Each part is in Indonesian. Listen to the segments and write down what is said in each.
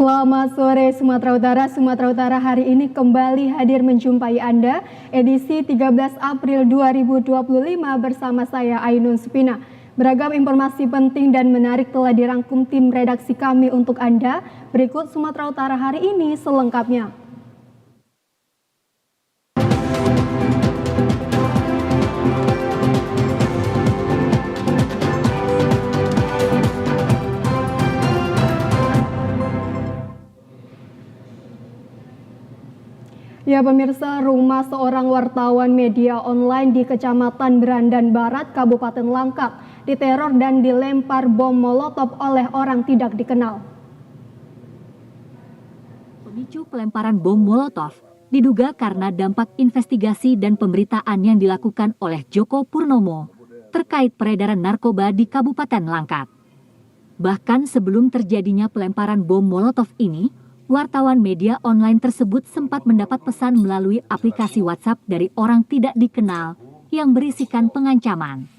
Selamat sore Sumatera Utara. Sumatera Utara hari ini kembali hadir menjumpai Anda edisi 13 April 2025 bersama saya Ainun Supina. Beragam informasi penting dan menarik telah dirangkum tim redaksi kami untuk Anda. Berikut Sumatera Utara hari ini selengkapnya. Ya pemirsa, rumah seorang wartawan media online di Kecamatan Berandan Barat, Kabupaten Langkat, diteror dan dilempar bom molotov oleh orang tidak dikenal. Pemicu pelemparan bom molotov diduga karena dampak investigasi dan pemberitaan yang dilakukan oleh Joko Purnomo terkait peredaran narkoba di Kabupaten Langkat. Bahkan sebelum terjadinya pelemparan bom molotov ini, wartawan media online tersebut sempat mendapat pesan melalui aplikasi WhatsApp dari orang tidak dikenal yang berisikan pengancaman.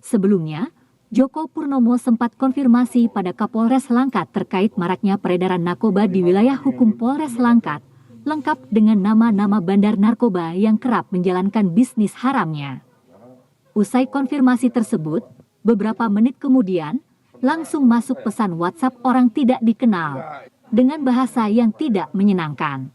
Sebelumnya, Joko Purnomo sempat konfirmasi pada Kapolres Langkat terkait maraknya peredaran narkoba di wilayah hukum Polres Langkat, lengkap dengan nama-nama bandar narkoba yang kerap menjalankan bisnis haramnya. Usai konfirmasi tersebut, beberapa menit kemudian, langsung masuk pesan WhatsApp orang tidak dikenal dengan bahasa yang tidak menyenangkan.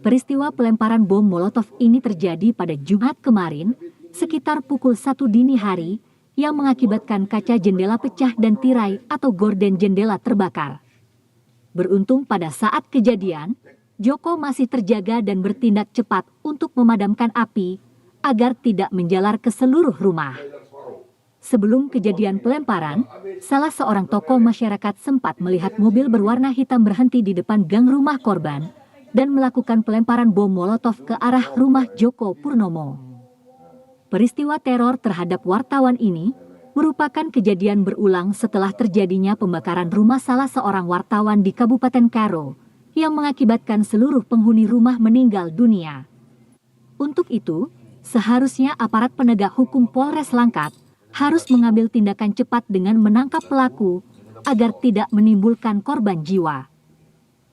Peristiwa pelemparan bom molotov ini terjadi pada Jumat kemarin, sekitar pukul 1 dini hari, yang mengakibatkan kaca jendela pecah dan tirai atau gorden jendela terbakar. Beruntung pada saat kejadian, Joko masih terjaga dan bertindak cepat untuk memadamkan api, agar tidak menjalar ke seluruh rumah. Sebelum kejadian pelemparan, salah seorang tokoh masyarakat sempat melihat mobil berwarna hitam berhenti di depan gang rumah korban dan melakukan pelemparan bom molotov ke arah rumah Joko Purnomo. Peristiwa teror terhadap wartawan ini merupakan kejadian berulang setelah terjadinya pembakaran rumah salah seorang wartawan di Kabupaten Karo yang mengakibatkan seluruh penghuni rumah meninggal dunia. Untuk itu, seharusnya aparat penegak hukum Polres Langkat harus mengambil tindakan cepat dengan menangkap pelaku agar tidak menimbulkan korban jiwa.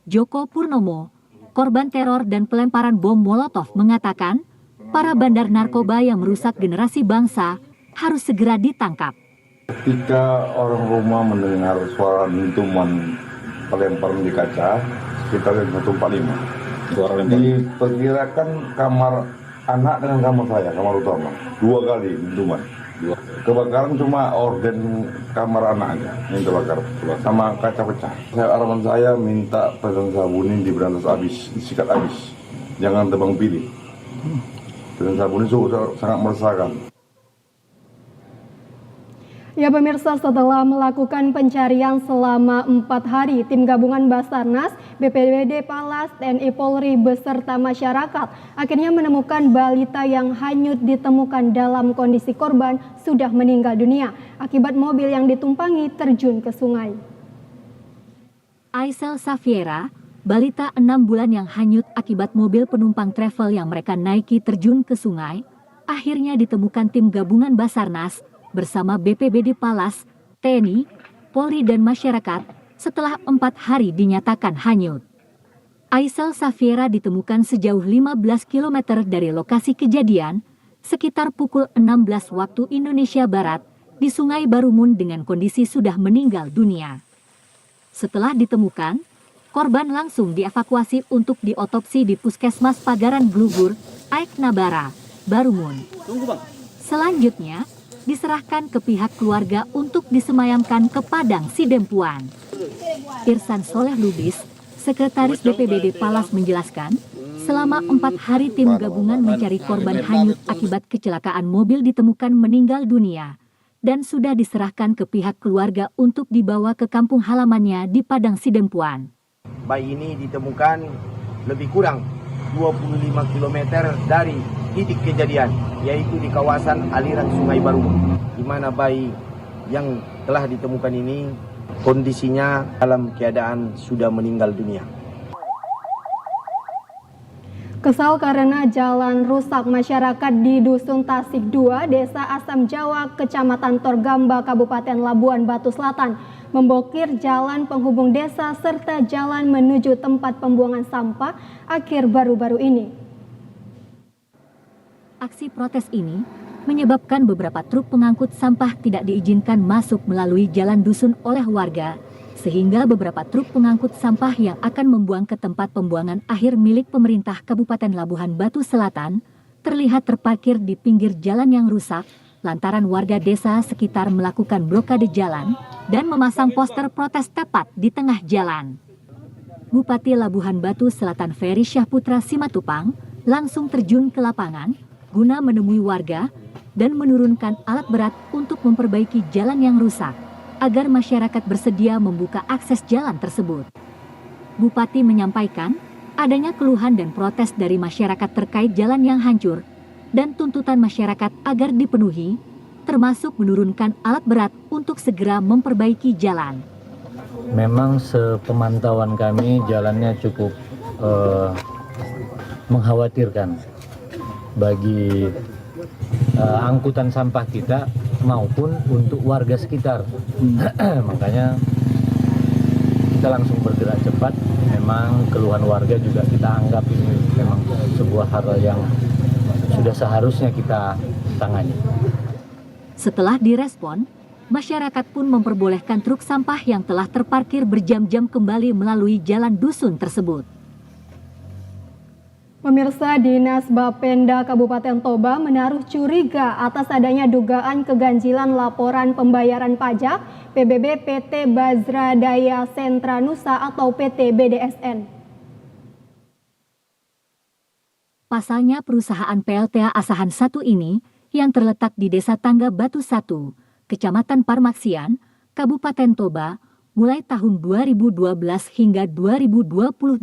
Joko Purnomo, korban teror dan pelemparan bom molotov, mengatakan para bandar narkoba yang merusak generasi bangsa harus segera ditangkap. Ketika orang rumah mendengar suara dentuman pelemparan di kaca, sekitar 145. Diperkirakan kamar anak dengan kamar saya, kamar utama, 2 kali dentuman. Kebakaran cuma orden kamar anak aja yang terbakar sama kaca pecah. Harapan saya minta pedang sabunin diberantas habis, disikat habis, jangan tebang pilih. Pedang sabunin sudah sangat meresahkan. Ya pemirsa, setelah melakukan pencarian selama 4 hari, tim gabungan Basarnas, BPBD Palas, TNI Polri beserta masyarakat akhirnya menemukan balita yang hanyut ditemukan dalam kondisi korban sudah meninggal dunia akibat mobil yang ditumpangi terjun ke sungai. Aisel Safiera, balita 6 bulan yang hanyut akibat mobil penumpang travel yang mereka naiki terjun ke sungai, akhirnya ditemukan tim gabungan Basarnas bersama BPBD Palas, TNI, Polri dan masyarakat setelah 4 hari dinyatakan hanyut. Aisel Safiera ditemukan sejauh 15 km dari lokasi kejadian, sekitar pukul 16 waktu Indonesia Barat, di Sungai Barumun dengan kondisi sudah meninggal dunia. Setelah ditemukan, korban langsung dievakuasi untuk diotopsi di Puskesmas Pagaran Glugur, Aik Nabara, Barumun. Selanjutnya, diserahkan ke pihak keluarga untuk disemayamkan ke Padang Sidempuan. Irsan Soleh Lubis, Sekretaris BPBD Palas menjelaskan, selama 4 hari tim gabungan mencari korban hanyut akibat kecelakaan mobil ditemukan meninggal dunia dan sudah diserahkan ke pihak keluarga untuk dibawa ke kampung halamannya di Padang Sidempuan. Bayi ini ditemukan lebih kurang 25 km dari titik kejadian, yaitu di kawasan aliran Sungai Barumun, di mana bayi yang telah ditemukan ini kondisinya dalam keadaan sudah meninggal dunia. Kesal karena jalan rusak, masyarakat di Dusun Tasik 2, Desa Asam Jawa, Kecamatan Torgamba, Kabupaten Labuan Batu Selatan membokir jalan penghubung desa serta jalan menuju tempat pembuangan sampah akhir baru-baru ini. Aksi protes ini menyebabkan beberapa truk pengangkut sampah tidak diizinkan masuk melalui jalan dusun oleh warga, sehingga beberapa truk pengangkut sampah yang akan membuang ke tempat pembuangan akhir milik pemerintah Kabupaten Labuhan Batu Selatan terlihat terparkir di pinggir jalan yang rusak lantaran warga desa sekitar melakukan blokade jalan dan memasang poster protes tepat di tengah jalan. Bupati Labuhan Batu Selatan Ferry Syahputra Simatupang langsung terjun ke lapangan guna menemui warga dan menurunkan alat berat untuk memperbaiki jalan yang rusak agar masyarakat bersedia membuka akses jalan tersebut. Bupati menyampaikan adanya keluhan dan protes dari masyarakat terkait jalan yang hancur dan tuntutan masyarakat agar dipenuhi, termasuk menurunkan alat berat untuk segera memperbaiki jalan. Memang sepemantauan kami jalannya cukup mengkhawatirkan bagi angkutan sampah kita maupun untuk warga sekitar. Makanya kita langsung bergerak cepat. Memang keluhan warga juga kita anggap ini memang sebuah hal yang sudah seharusnya kita tangani. Setelah direspon, masyarakat pun memperbolehkan truk sampah yang telah terparkir berjam-jam kembali melalui jalan dusun tersebut. Pemirsa, Dinas Bapenda Kabupaten Toba menaruh curiga atas adanya dugaan keganjilan laporan pembayaran pajak PBB PT Bajra Daya Sentra Nusa atau PT BDSN. Pasalnya perusahaan PLTA Asahan 1 ini yang terletak di Desa Tangga Batu 1, Kecamatan Parmaksian, Kabupaten Toba, mulai tahun 2012 hingga 2022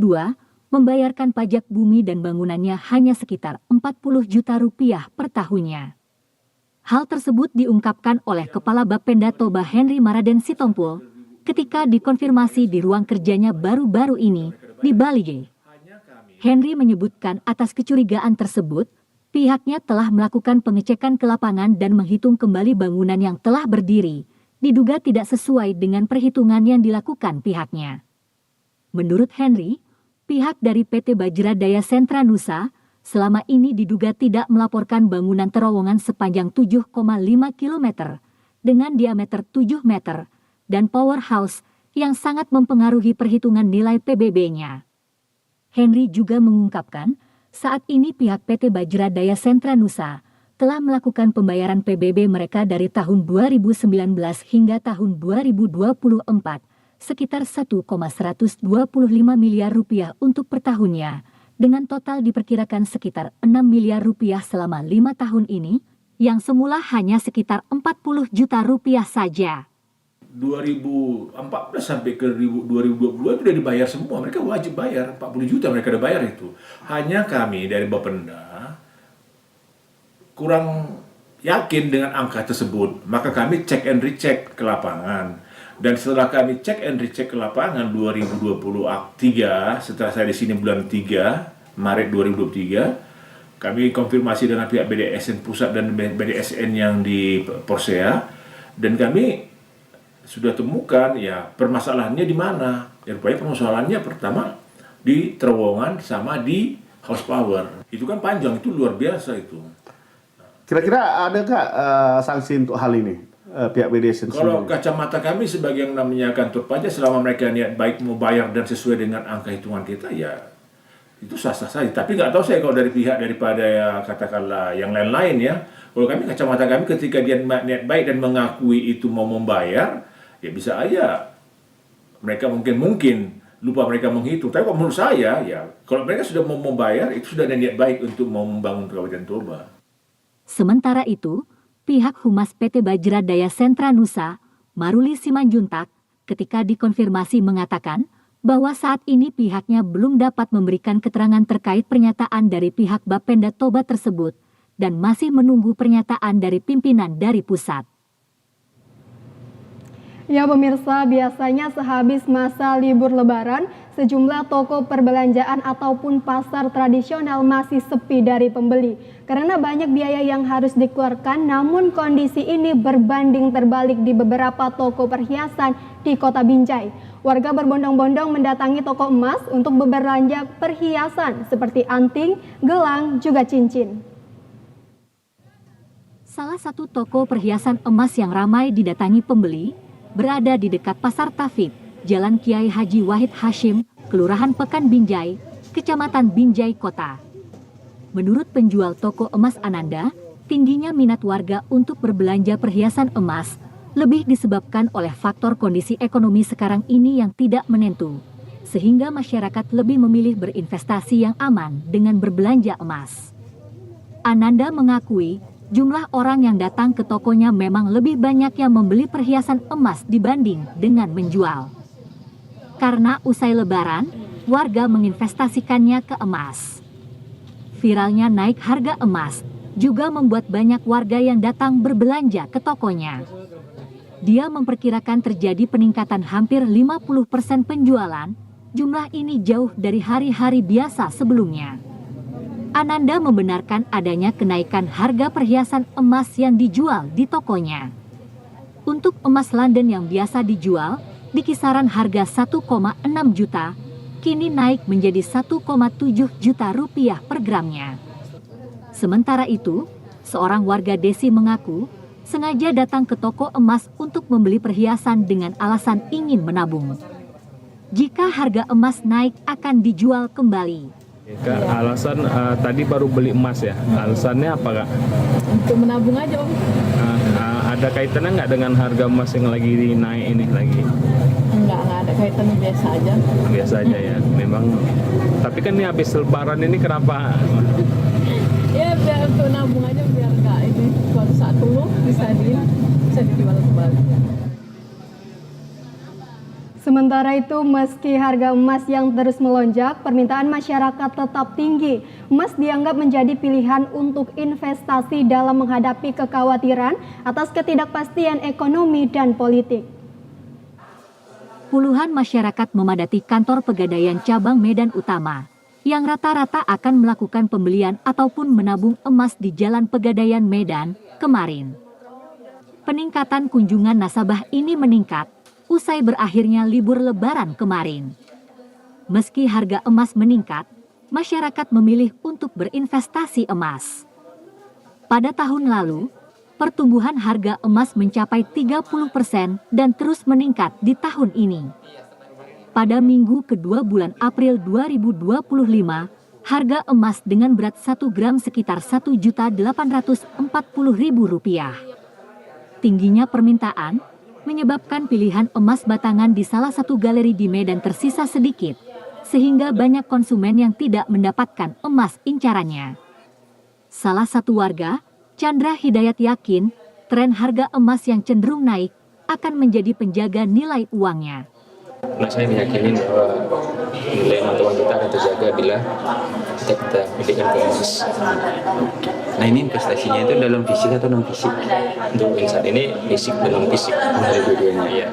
membayarkan pajak bumi dan bangunannya hanya sekitar 40 juta rupiah per tahunnya. Hal tersebut diungkapkan oleh Kepala Bapenda Toba Henry Maraden Sitompul ketika dikonfirmasi di ruang kerjanya baru-baru ini di Bali. Henry menyebutkan atas kecurigaan tersebut, pihaknya telah melakukan pengecekan ke lapangan dan menghitung kembali bangunan yang telah berdiri, diduga tidak sesuai dengan perhitungan yang dilakukan pihaknya. Menurut Henry, pihak dari PT Bajra Daya Sentra Nusa selama ini diduga tidak melaporkan bangunan terowongan sepanjang 7,5 km dengan diameter 7 meter dan powerhouse yang sangat mempengaruhi perhitungan nilai PBB-nya. Henry juga mengungkapkan, saat ini pihak PT Bajra Daya Sentra Nusa telah melakukan pembayaran PBB mereka dari tahun 2019 hingga tahun 2024 sekitar 1,125 miliar rupiah untuk per tahunnya, dengan total diperkirakan sekitar 6 miliar rupiah selama 5 tahun ini, yang semula hanya sekitar 40 juta rupiah saja. 2014 sampai ke 2022 itu udah dibayar semua, mereka wajib bayar, 40 juta mereka udah bayar itu. Hanya kami dari Bapenda kurang yakin dengan angka tersebut, maka kami cek and recheck ke lapangan. Dan setelah kami cek and recheck ke lapangan 2023, setelah saya di sini bulan 3 Maret 2023, kami konfirmasi dengan pihak BDSN pusat dan BDSN yang di Porsea, dan kami sudah temukan ya permasalahannya di mana. Ya, rupanya permasalahannya pertama di terowongan sama di house power. Itu kan panjang, itu luar biasa itu. Kira-kira ada nggak sanksi untuk hal ini pihak BDSN? Kalau kacamata kami sebagai yang namanya kantor pajak, selama mereka niat baik mau bayar dan sesuai dengan angka hitungan kita, ya itu sah-sah saja. Tapi nggak tahu saya kalau dari pihak daripada ya katakanlah yang lain-lain ya. Kalau kami kacamata kami ketika dia niat baik dan mengakui itu mau membayar, ya bisa aja mereka mungkin lupa mereka menghitung. Tapi kalau menurut saya, ya kalau mereka sudah mau membayar, itu sudah ada niat baik untuk mau membangun Kabupaten Toba. Sementara itu, pihak Humas PT Bajra Daya Sentra Nusa, Maruli Simanjuntak, ketika dikonfirmasi mengatakan bahwa saat ini pihaknya belum dapat memberikan keterangan terkait pernyataan dari pihak Bapenda Toba tersebut dan masih menunggu pernyataan dari pimpinan dari pusat. Ya pemirsa, biasanya sehabis masa libur lebaran, sejumlah toko perbelanjaan ataupun pasar tradisional masih sepi dari pembeli. Karena banyak biaya yang harus dikeluarkan, namun kondisi ini berbanding terbalik di beberapa toko perhiasan di Kota Binjai. Warga berbondong-bondong mendatangi toko emas untuk berbelanja perhiasan seperti anting, gelang, juga cincin. Salah satu toko perhiasan emas yang ramai didatangi pembeli berada di dekat Pasar Tafid, Jalan Kiai Haji Wahid Hashim, Kelurahan Pekan Binjai, Kecamatan Binjai Kota. Menurut penjual toko emas Ananda, tingginya minat warga untuk berbelanja perhiasan emas lebih disebabkan oleh faktor kondisi ekonomi sekarang ini yang tidak menentu, sehingga masyarakat lebih memilih berinvestasi yang aman dengan berbelanja emas. Ananda mengakui jumlah orang yang datang ke tokonya memang lebih banyak yang membeli perhiasan emas dibanding dengan menjual. Karena usai lebaran, warga menginvestasikannya ke emas. Viralnya naik harga emas juga membuat banyak warga yang datang berbelanja ke tokonya. Dia memperkirakan terjadi peningkatan hampir 50% penjualan, jumlah ini jauh dari hari-hari biasa sebelumnya. Ananda membenarkan adanya kenaikan harga perhiasan emas yang dijual di tokonya. Untuk emas London yang biasa dijual di kisaran harga 1,6 juta, kini naik menjadi 1,7 juta rupiah per gramnya. Sementara itu, seorang warga Desi mengaku sengaja datang ke toko emas untuk membeli perhiasan dengan alasan ingin menabung. Jika harga emas naik akan dijual kembali. Kak, alasan tadi baru beli emas ya, alasannya apa Kak? Untuk menabung aja Om. Ada kaitannya nggak dengan harga emas yang lagi naik ini lagi? Enggak ada kaitannya, biasa aja. Biasa aja ya, memang. Tapi kan ini habis lebaran ini kenapa? Ya biar untuk nabung aja, biar nggak ini suatu saat dulu bisa dijual kembali. Sementara itu, meski harga emas yang terus melonjak, permintaan masyarakat tetap tinggi. Emas dianggap menjadi pilihan untuk investasi dalam menghadapi kekhawatiran atas ketidakpastian ekonomi dan politik. Puluhan masyarakat memadati kantor Pegadaian Cabang Medan Utama, yang rata-rata akan melakukan pembelian ataupun menabung emas di Jalan Pegadaian Medan kemarin. Peningkatan kunjungan nasabah ini meningkat usai berakhirnya libur lebaran kemarin. Meski harga emas meningkat, masyarakat memilih untuk berinvestasi emas. Pada tahun lalu, pertumbuhan harga emas mencapai 30% dan terus meningkat di tahun ini. Pada minggu kedua bulan April 2025, harga emas dengan berat 1 gram sekitar Rp1.840.000. Tingginya permintaan menyebabkan pilihan emas batangan di salah satu galeri di Medan tersisa sedikit, sehingga banyak konsumen yang tidak mendapatkan emas incarannya. Salah satu warga, Chandra Hidayat, yakin tren harga emas yang cenderung naik akan menjadi penjaga nilai uangnya. Nah, saya meyakini bahwa nilai mata uang kita akan terjaga bila kita belikan ke emas. Nah, ini investasinya itu dalam fisik atau non fisik? Untuk saat ini fisik dan non fisik. Dari dua-duanya ya.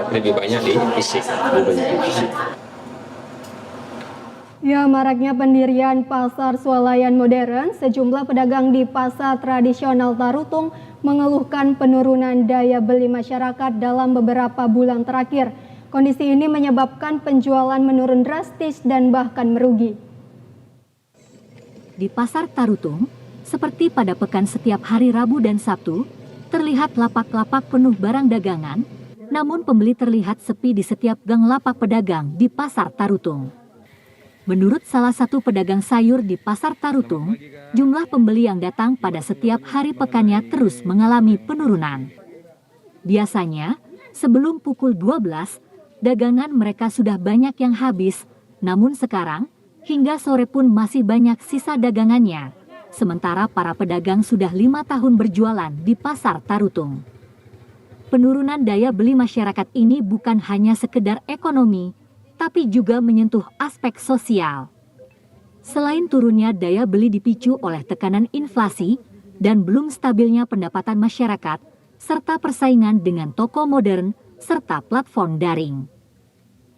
Lebih banyak di fisik, Ya, maraknya pendirian pasar swalayan modern, sejumlah pedagang di pasar tradisional Tarutung mengeluhkan penurunan daya beli masyarakat dalam beberapa bulan terakhir. Kondisi ini menyebabkan penjualan menurun drastis dan bahkan merugi. Di Pasar Tarutung, seperti pada pekan setiap hari Rabu dan Sabtu, terlihat lapak-lapak penuh barang dagangan, namun pembeli terlihat sepi di setiap gang lapak pedagang di Pasar Tarutung. Menurut salah satu pedagang sayur di Pasar Tarutung, jumlah pembeli yang datang pada setiap hari pekannya terus mengalami penurunan. Biasanya, sebelum pukul 12, dagangan mereka sudah banyak yang habis, namun sekarang, hingga sore pun masih banyak sisa dagangannya. Sementara para pedagang sudah 5 tahun berjualan di Pasar Tarutung. Penurunan daya beli masyarakat ini bukan hanya sekedar ekonomi, tapi juga menyentuh aspek sosial. Selain turunnya daya beli dipicu oleh tekanan inflasi dan belum stabilnya pendapatan masyarakat, serta persaingan dengan toko modern serta platform daring.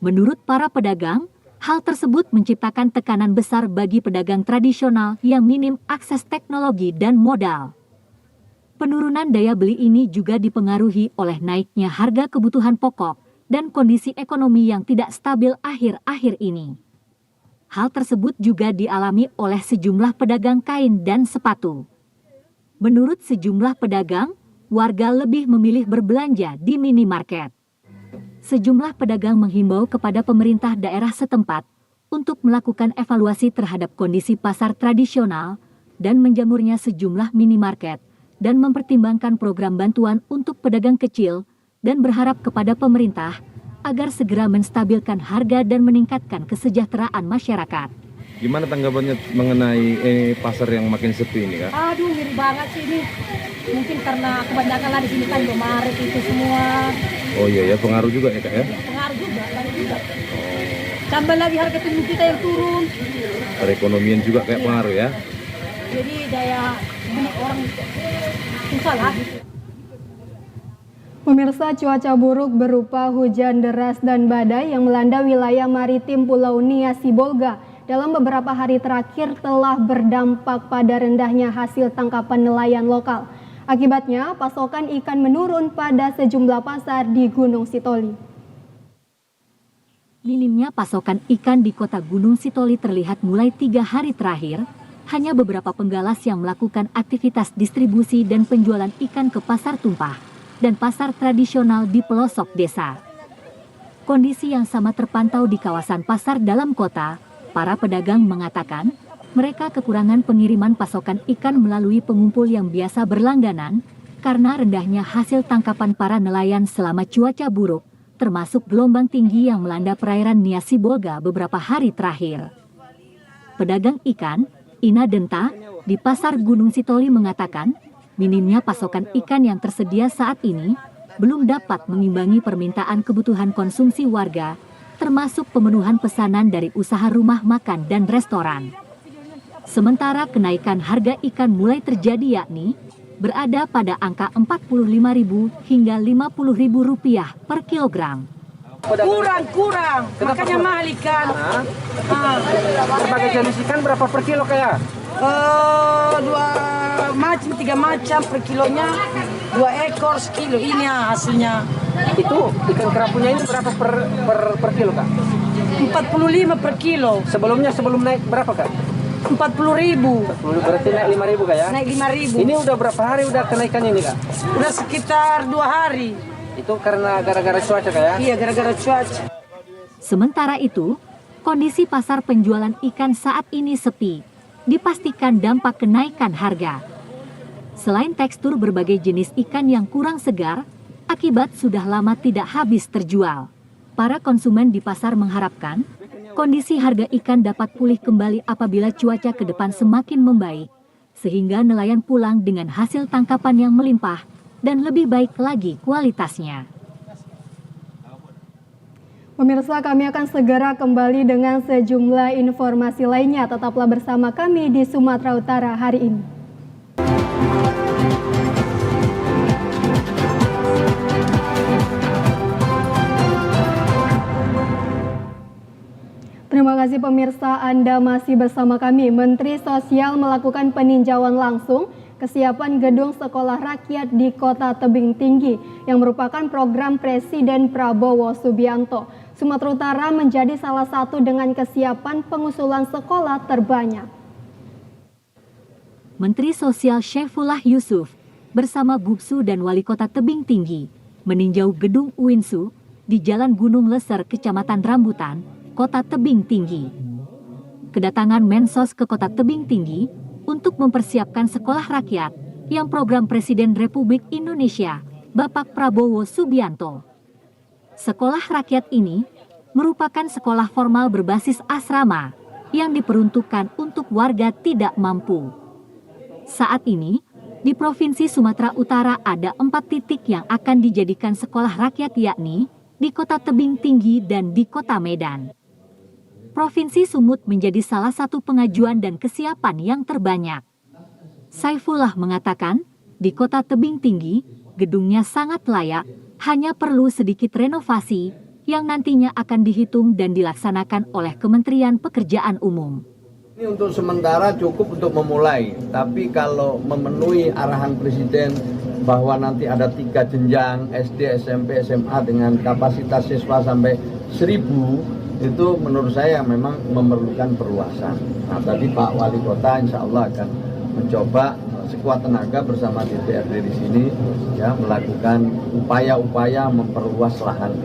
Menurut para pedagang, Hal tersebut menciptakan tekanan besar bagi pedagang tradisional yang minim akses teknologi dan modal. Penurunan daya beli ini juga dipengaruhi oleh naiknya harga kebutuhan pokok dan kondisi ekonomi yang tidak stabil akhir-akhir ini. Hal tersebut juga dialami oleh sejumlah pedagang kain dan sepatu. Menurut sejumlah pedagang, warga lebih memilih berbelanja di minimarket. Sejumlah pedagang menghimbau kepada pemerintah daerah setempat untuk melakukan evaluasi terhadap kondisi pasar tradisional dan menjamurnya sejumlah minimarket dan mempertimbangkan program bantuan untuk pedagang kecil dan berharap kepada pemerintah agar segera menstabilkan harga dan meningkatkan kesejahteraan masyarakat. Gimana tanggapannya mengenai pasar yang makin sepi ini, Kak? Aduh, ngeri banget sih ini. Mungkin karena kebanyakan lah di sini kan Indomaret itu semua. Oh iya ya, pengaruh juga ya, Kak ya? Pengaruh juga, banyak juga. Tambah lagi harga tubuh kita yang turun. Perekonomian juga kayak pengaruh ya? Jadi daya beli orang susah lah. Pemirsa, cuaca buruk berupa hujan deras dan badai yang melanda wilayah maritim Pulau Nia Sibolga dalam beberapa hari terakhir telah berdampak pada rendahnya hasil tangkapan nelayan lokal. Akibatnya, pasokan ikan menurun pada sejumlah pasar di Gunung Sitoli. Minimnya pasokan ikan di kota Gunung Sitoli terlihat mulai 3 hari terakhir. Hanya beberapa penggalas yang melakukan aktivitas distribusi dan penjualan ikan ke pasar tumpah dan pasar tradisional di pelosok desa. Kondisi yang sama terpantau di kawasan pasar dalam kota. Para pedagang mengatakan mereka kekurangan pengiriman pasokan ikan melalui pengumpul yang biasa berlangganan karena rendahnya hasil tangkapan para nelayan selama cuaca buruk, termasuk gelombang tinggi yang melanda perairan Nia Sibolga beberapa hari terakhir. Pedagang ikan, Ina Denta, di pasar Gunung Sitoli mengatakan minimnya pasokan ikan yang tersedia saat ini belum dapat mengimbangi permintaan kebutuhan konsumsi warga, termasuk pemenuhan pesanan dari usaha rumah makan dan restoran. Sementara kenaikan harga ikan mulai terjadi yakni berada pada angka Rp45.000 hingga Rp50.000 per kilogram. Kurang, makanya mahal ikan. Sebagai jenis ikan berapa per kilo kayak? 2 macam, 3 macam per kilonya, 2 ekor sekilo ini hasilnya. Itu ikan kerapunya ini berapa per kilo, Kak? 45 per kilo. Sebelum naik berapa, Kak? 40.000. Berarti naik 5.000, Kak ya? Naik 5.000. Ini udah berapa hari udah kenaikannya ini, Kak? Udah sekitar 2 hari. Itu karena gara-gara cuaca, Kak ya? Iya, gara-gara cuaca. Sementara itu, kondisi pasar penjualan ikan saat ini sepi, dipastikan dampak kenaikan harga. Selain tekstur berbagai jenis ikan yang kurang segar, akibat sudah lama tidak habis terjual. Para konsumen di pasar mengharapkan kondisi harga ikan dapat pulih kembali apabila cuaca ke depan semakin membaik, sehingga nelayan pulang dengan hasil tangkapan yang melimpah dan lebih baik lagi kualitasnya. Pemirsa, kami akan segera kembali dengan sejumlah informasi lainnya. Tetaplah bersama kami di Sumatera Utara hari ini. Terima kasih pemirsa, Anda masih bersama kami. Menteri Sosial melakukan peninjauan langsung kesiapan gedung sekolah rakyat di Kota Tebing Tinggi yang merupakan program Presiden Prabowo Subianto. Sumatera Utara menjadi salah satu dengan kesiapan pengusulan sekolah terbanyak. Menteri Sosial Syaifullah Yusuf bersama Bupsu dan Wali Kota Tebing Tinggi meninjau gedung UINSU di Jalan Gunung Leser, Kecamatan Rambutan, Kota Tebing Tinggi. Kedatangan Mensos ke Kota Tebing Tinggi untuk mempersiapkan sekolah rakyat yang program Presiden Republik Indonesia, Bapak Prabowo Subianto. Sekolah rakyat ini merupakan sekolah formal berbasis asrama yang diperuntukkan untuk warga tidak mampu. Saat ini, di Provinsi Sumatera Utara ada 4 titik yang akan dijadikan sekolah rakyat, yakni di Kota Tebing Tinggi dan di Kota Medan. Provinsi Sumut menjadi salah satu pengajuan dan kesiapan yang terbanyak. Saifullah mengatakan, di Kota Tebing Tinggi, gedungnya sangat layak, hanya perlu sedikit renovasi yang nantinya akan dihitung dan dilaksanakan oleh Kementerian Pekerjaan Umum. Ini untuk sementara cukup untuk memulai, tapi kalau memenuhi arahan Presiden bahwa nanti ada 3 jenjang SD, SMP, SMA dengan kapasitas siswa sampai 1.000, itu menurut saya memang memerlukan perluasan. Nah, tadi Pak Wali Kota insya Allah akan mencoba sekuat tenaga bersama DPRD di sini ya melakukan upaya-upaya memperluas lahan.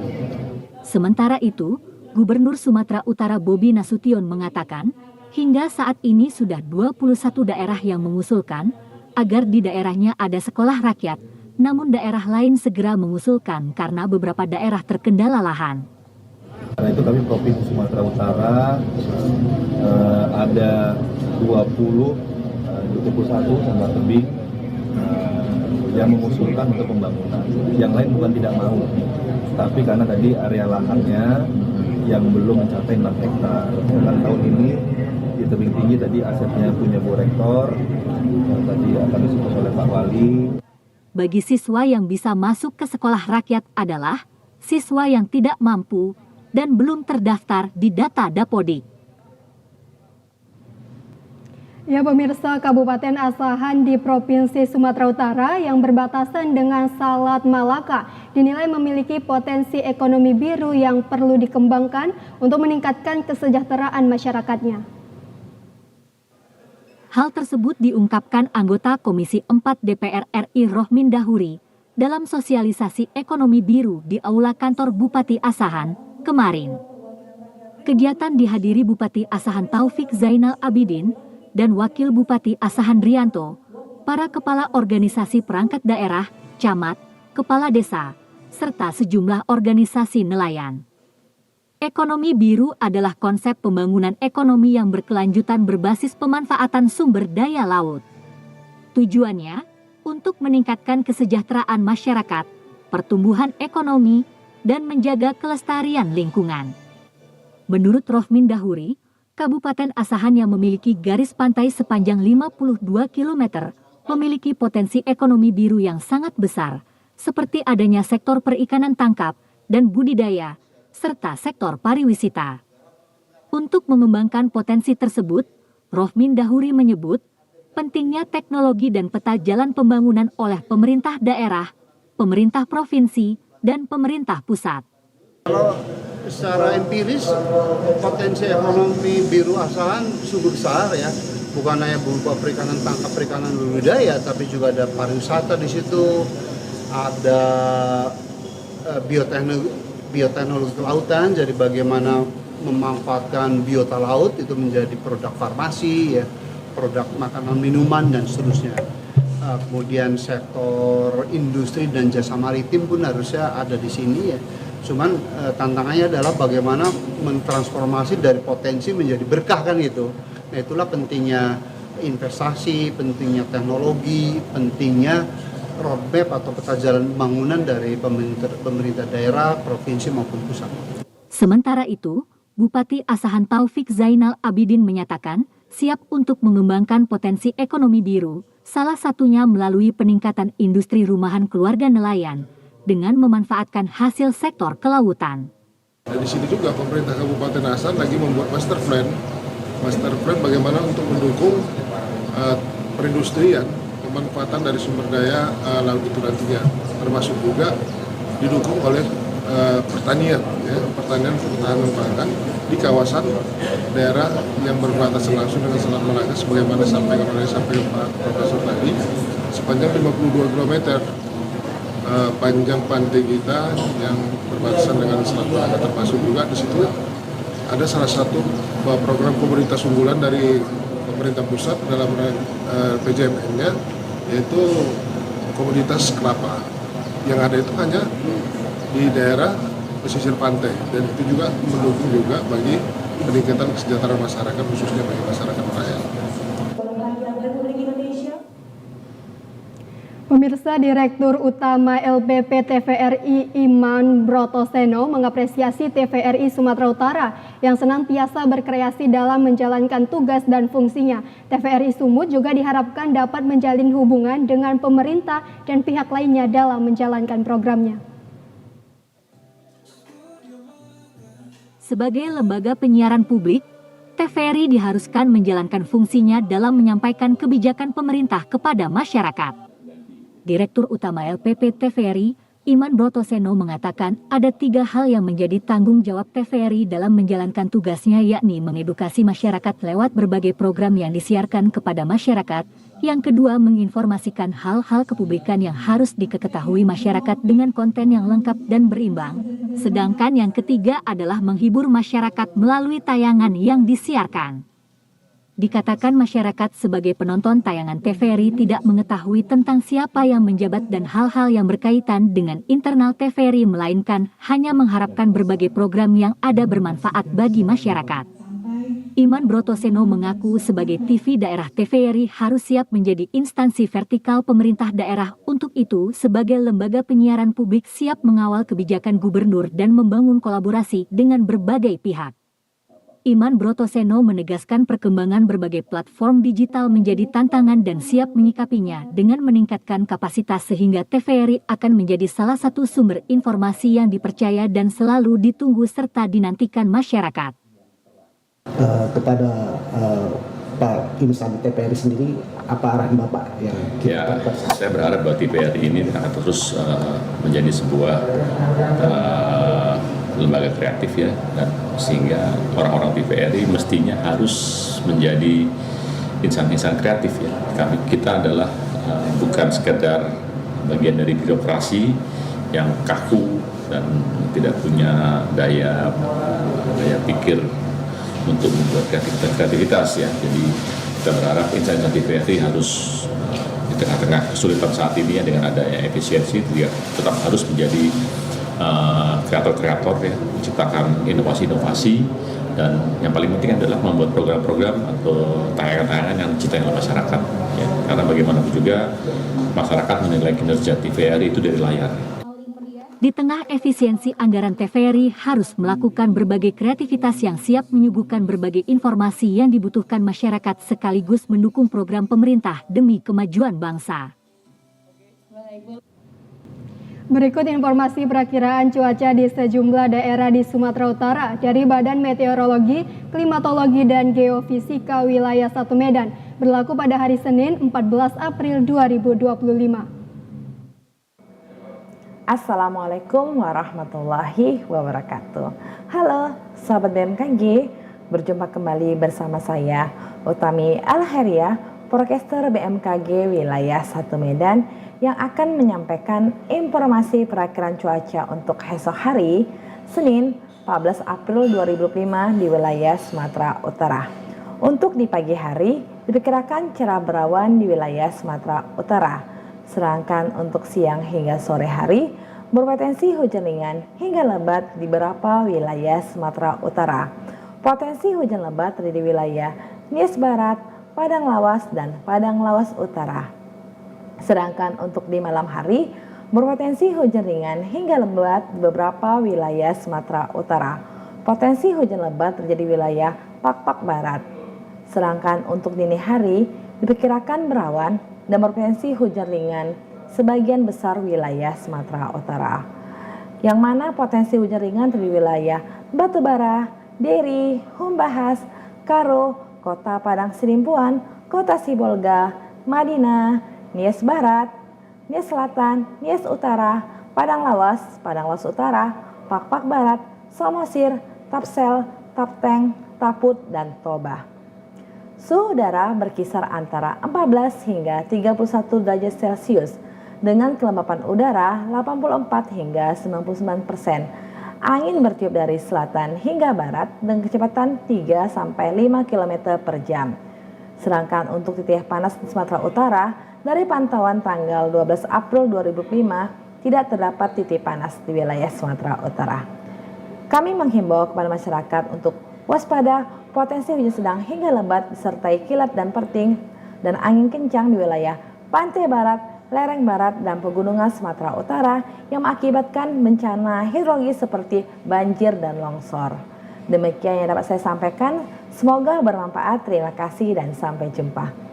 Sementara itu, Gubernur Sumatera Utara Bobi Nasution mengatakan, hingga saat ini sudah 21 daerah yang mengusulkan agar di daerahnya ada sekolah rakyat, namun daerah lain segera mengusulkan karena beberapa daerah terkendala lahan. Karena itu kami Provinsi Sumatera Utara ada 21 sama tebing yang mengusulkan untuk pembangunan. Yang lain bukan tidak mau, tapi karena tadi area lahannya yang belum mencapai 6 hektar. Dan tahun ini di tebing tinggi tadi asetnya punya Bu Rektor, yang tadi akan disebut oleh Pak Wali. Bagi siswa yang bisa masuk ke sekolah rakyat adalah siswa yang tidak mampu dan belum terdaftar di data Dapodik. Ya pemirsa, Kabupaten Asahan di Provinsi Sumatera Utara yang berbatasan dengan Salat Malaka dinilai memiliki potensi ekonomi biru yang perlu dikembangkan untuk meningkatkan kesejahteraan masyarakatnya. Hal tersebut diungkapkan anggota Komisi 4 DPR RI Rohmin Dahuri dalam sosialisasi ekonomi biru di Aula Kantor Bupati Asahan kemarin. Kegiatan dihadiri Bupati Asahan Taufik Zainal Abidin dan Wakil Bupati Asahan Rianto, para kepala organisasi perangkat daerah, camat, kepala desa, serta sejumlah organisasi nelayan. Ekonomi biru adalah konsep pembangunan ekonomi yang berkelanjutan berbasis pemanfaatan sumber daya laut. Tujuannya untuk meningkatkan kesejahteraan masyarakat, pertumbuhan ekonomi, dan menjaga kelestarian lingkungan. Menurut Rohmin Dahuri, Kabupaten Asahan yang memiliki garis pantai sepanjang 52 km memiliki potensi ekonomi biru yang sangat besar, seperti adanya sektor perikanan tangkap dan budidaya, serta sektor pariwisata. Untuk mengembangkan potensi tersebut, Rohmin Dahuri menyebut pentingnya teknologi dan peta jalan pembangunan oleh pemerintah daerah, pemerintah provinsi, dan pemerintah pusat. Kalau secara empiris potensi ekonomi biru Asahan sungguh besar ya, bukan hanya berupa perikanan tangkap, perikanan budidaya, tapi juga ada pariwisata di situ, ada bioteknologi kelautan, jadi bagaimana memanfaatkan biota laut itu menjadi produk farmasi ya, produk makanan minuman dan seterusnya. Kemudian sektor industri dan jasa maritim pun harusnya ada di sini ya. Cuman tantangannya adalah bagaimana mentransformasi dari potensi menjadi berkah kan gitu. Nah itulah pentingnya investasi, pentingnya teknologi, pentingnya roadmap atau peta jalan pembangunan dari pemerintah daerah, provinsi maupun pusat. Sementara itu, Bupati Asahan Taufik Zainal Abidin menyatakan siap untuk mengembangkan potensi ekonomi biru, salah satunya melalui peningkatan industri rumahan keluarga nelayan dengan memanfaatkan hasil sektor kelautan. Di sini juga pemerintah Kabupaten Asahan lagi membuat master plan bagaimana untuk mendukung perindustrian, pemanfaatan dari sumber daya laut itu nantinya, termasuk juga didukung oleh pertanian, ya, pertanian ketahanan pangan di kawasan daerah yang berbatasan langsung dengan Selat Malaka, sebagaimana sampaikan Pak Profesor tadi, sepanjang 52 km. Panjang pantai kita yang berbatasan dengan Selat Malaka, termasuk juga di situ ada salah satu program komoditas unggulan dari pemerintah pusat dalam PJMN-nya, yaitu komoditas kelapa. Yang ada itu hanya di daerah pesisir pantai, dan itu juga mendukung juga bagi peningkatan kesejahteraan masyarakat, khususnya bagi masyarakat nelayan. Pemirsa, Direktur Utama LPP TVRI Iman Brotoseno mengapresiasi TVRI Sumatera Utara yang senantiasa berkreasi dalam menjalankan tugas dan fungsinya. TVRI Sumut juga diharapkan dapat menjalin hubungan dengan pemerintah dan pihak lainnya dalam menjalankan programnya. Sebagai lembaga penyiaran publik, TVRI diharuskan menjalankan fungsinya dalam menyampaikan kebijakan pemerintah kepada masyarakat. Direktur Utama LPP TVRI, Iman Brotoseno mengatakan ada 3 hal yang menjadi tanggung jawab TVRI dalam menjalankan tugasnya, yakni mengedukasi masyarakat lewat berbagai program yang disiarkan kepada masyarakat. Yang kedua, menginformasikan hal-hal kepublikan yang harus diketahui masyarakat dengan konten yang lengkap dan berimbang. Sedangkan yang ketiga adalah menghibur masyarakat melalui tayangan yang disiarkan. Dikatakan masyarakat sebagai penonton tayangan TVRI tidak mengetahui tentang siapa yang menjabat dan hal-hal yang berkaitan dengan internal TVRI, melainkan hanya mengharapkan berbagai program yang ada bermanfaat bagi masyarakat. Iman Brotoseno mengaku sebagai TV daerah TVRI harus siap menjadi instansi vertikal pemerintah daerah. Untuk itu, sebagai lembaga penyiaran publik siap mengawal kebijakan gubernur dan membangun kolaborasi dengan berbagai pihak. Iman Brotoseno menegaskan perkembangan berbagai platform digital menjadi tantangan dan siap menyikapinya dengan meningkatkan kapasitas sehingga TVRI akan menjadi salah satu sumber informasi yang dipercaya dan selalu ditunggu serta dinantikan masyarakat. Kepada Pak insan TVRI sendiri, apa arahan Bapak yang saya berharap bahwa TVRI ini akan terus menjadi sebuah lembaga kreatif ya, dan sehingga orang-orang TVRI mestinya harus menjadi insan-insan kreatif ya. Kita adalah bukan sekedar bagian dari birokrasi yang kaku dan tidak punya daya pikir untuk membuat kreativitas ya. Jadi kita berharap insan TVRI harus di tengah-tengah kesulitan saat ini ya, dengan adanya efisiensi dia tetap harus menjadi kreator-kreator ya, menciptakan inovasi-inovasi, dan yang paling penting adalah membuat program-program atau tayangan-tayangan yang dicintai oleh masyarakat ya. Karena bagaimanapun juga masyarakat menilai kinerja TVRI itu dari layar. Di tengah efisiensi anggaran, TVRI harus melakukan berbagai kreativitas yang siap menyuguhkan berbagai informasi yang dibutuhkan masyarakat sekaligus mendukung program pemerintah demi kemajuan bangsa. Berikut informasi perakiraan cuaca di sejumlah daerah di Sumatera Utara dari Badan Meteorologi, Klimatologi, dan Geofisika Wilayah 1 Medan, berlaku pada hari Senin 14 April 2025. Assalamualaikum warahmatullahi wabarakatuh. Halo sahabat BMKG, berjumpa kembali bersama saya Utami Alheria, Podcaster BMKG Wilayah 1 Medan, yang akan menyampaikan informasi perakiraan cuaca untuk esok hari Senin 14 April 2025 di wilayah Sumatera Utara. Untuk di pagi hari diperkirakan cerah berawan di wilayah Sumatera Utara. Sedangkan untuk siang hingga sore hari berpotensi hujan ringan hingga lebat di beberapa wilayah Sumatera Utara. Potensi hujan lebat terjadi di wilayah Nias Barat, Padang Lawas, dan Padang Lawas Utara. Sedangkan untuk di malam hari berpotensi hujan ringan hingga lebat di beberapa wilayah Sumatera Utara. Potensi hujan lebat terjadi di wilayah Pakpak Barat. Sedangkan untuk dini hari diperkirakan berawan dan berpotensi hujan ringan sebagian besar wilayah Sumatera Utara. Yang mana potensi hujan ringan terjadi di wilayah Batubara, Deri, Humbahas, Karo, Kota Padang Sidimpuan, Kota Sibolga, Madinah, Nias Barat, Nias Selatan, Nias Utara, Padang Lawas Utara, Pakpak Barat, Samosir, Tapsel, Tapteng, Taput, dan Toba. Suhu udara berkisar antara 14 hingga 31 derajat Celcius dengan kelembapan udara 84 hingga 99%. Angin bertiup dari selatan hingga barat dengan kecepatan 3 sampai 5 km per jam. Sedangkan untuk titik panas di Sumatera Utara, dari pantauan tanggal 12 April 2005 tidak terdapat titik panas di wilayah Sumatera Utara. Kami menghimbau kepada masyarakat untuk waspada potensi hujan sedang hingga lebat disertai kilat dan petir dan angin kencang di wilayah pantai barat, lereng barat, dan pegunungan Sumatera Utara yang mengakibatkan bencana hidrologis seperti banjir dan longsor. Demikian yang dapat saya sampaikan, semoga bermanfaat. Terima kasih dan sampai jumpa.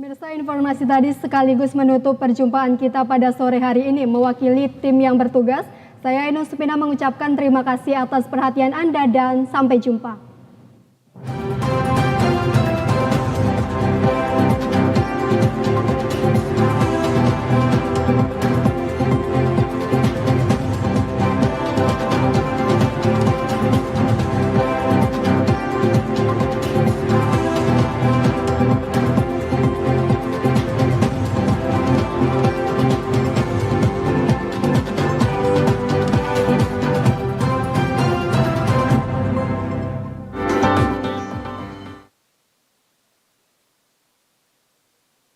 Pemirsa, informasi tadi sekaligus menutup perjumpaan kita pada sore hari ini. Mewakili tim yang bertugas, Saya Ainun Supina mengucapkan terima kasih atas perhatian Anda dan sampai jumpa.